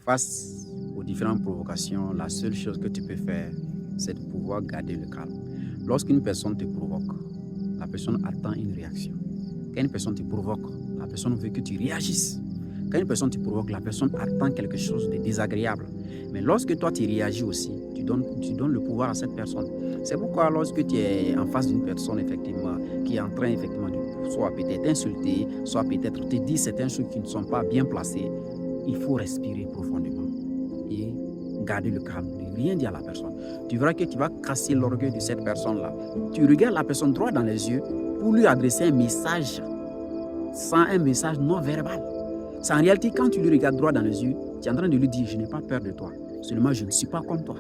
Face aux différentes provocations, la seule chose que tu peux faire, c'est de pouvoir garder le calme. Lorsqu'une personne te provoque, la personne attend une réaction. Quand une personne te provoque, la personne veut que tu réagisses. Quand une personne te provoque, la personne attend quelque chose de désagréable. Mais lorsque toi tu réagis aussi, tu donnes le pouvoir à cette personne. C'est pourquoi lorsque tu es en face d'une personne effectivement qui est en train effectivement de soit peut-être insulter, soit peut-être te dire certaines choses qui ne sont pas bien placées, il faut respirer profondément et garder le calme, ne rien dire à la personne. Tu verras que tu vas casser l'orgueil de cette personne-là. Tu regardes la personne droit dans les yeux pour lui adresser un message sans un message non verbal. C'est en réalité, quand tu lui regardes droit dans les yeux, tu es en train de lui dire, je n'ai pas peur de toi, seulement je ne suis pas comme toi.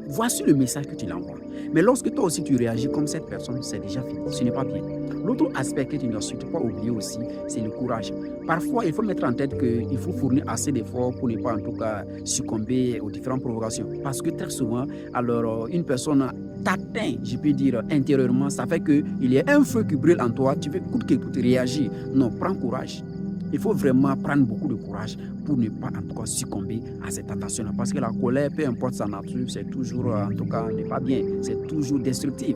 Voici le message que tu l'envoies. Mais lorsque toi aussi tu réagis comme cette personne, c'est déjà fini, ce n'est pas bien. L'autre aspect que tu ne dois pas oublier aussi, c'est le courage. Parfois, il faut mettre en tête qu'il faut fournir assez d'efforts pour ne pas en tout cas succomber aux différentes provocations. Parce que très souvent, alors une personne t'atteint, je peux dire intérieurement, ça fait qu'il y a un feu qui brûle en toi, tu veux coûte que coûte réagir. Non, prends courage. Il faut vraiment prendre beaucoup de courage pour ne pas en tout cas succomber à cette tentation-là. Parce que la colère, peu importe sa nature, c'est toujours en tout cas n'est pas bien, c'est toujours destructif.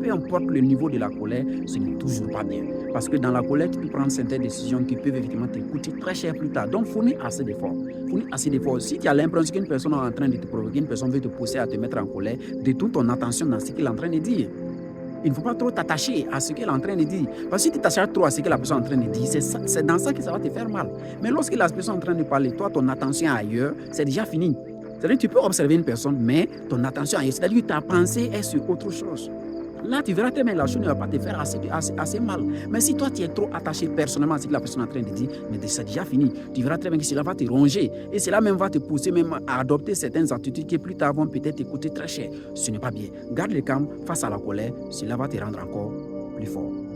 Peu importe le niveau de la colère, ce n'est toujours pas bien. Parce que dans la colère, tu peux prendre certaines décisions qui peuvent effectivement te coûter très cher plus tard. Donc, fournis assez d'efforts. Si tu as l'impression qu'une personne est en train de te provoquer, une personne veut te pousser à te mettre en colère, détourne ton attention dans ce qu'il est en train de dire. Il ne faut pas trop t'attacher à ce qu'elle est en train de dire. Parce que si tu t'attaches trop à ce que la personne est en train de dire, c'est dans ça que ça va te faire mal. Mais lorsque la personne est en train de parler, toi, ton attention est ailleurs, c'est déjà fini. C'est-à-dire que tu peux observer une personne, mais ton attention est ailleurs. C'est-à-dire que ta pensée est sur autre chose. Là, tu verras tellement la chose ne va pas te faire assez mal. Mais si toi, tu es trop attaché personnellement à ce que la personne est en train de dire, mais c'est déjà fini. Tu verras très bien que cela va te ronger. Et cela même va te pousser même à adopter certaines attitudes qui plus tard vont peut-être te coûter très cher. Ce n'est pas bien. Garde le calme face à la colère. Cela va te rendre encore plus fort.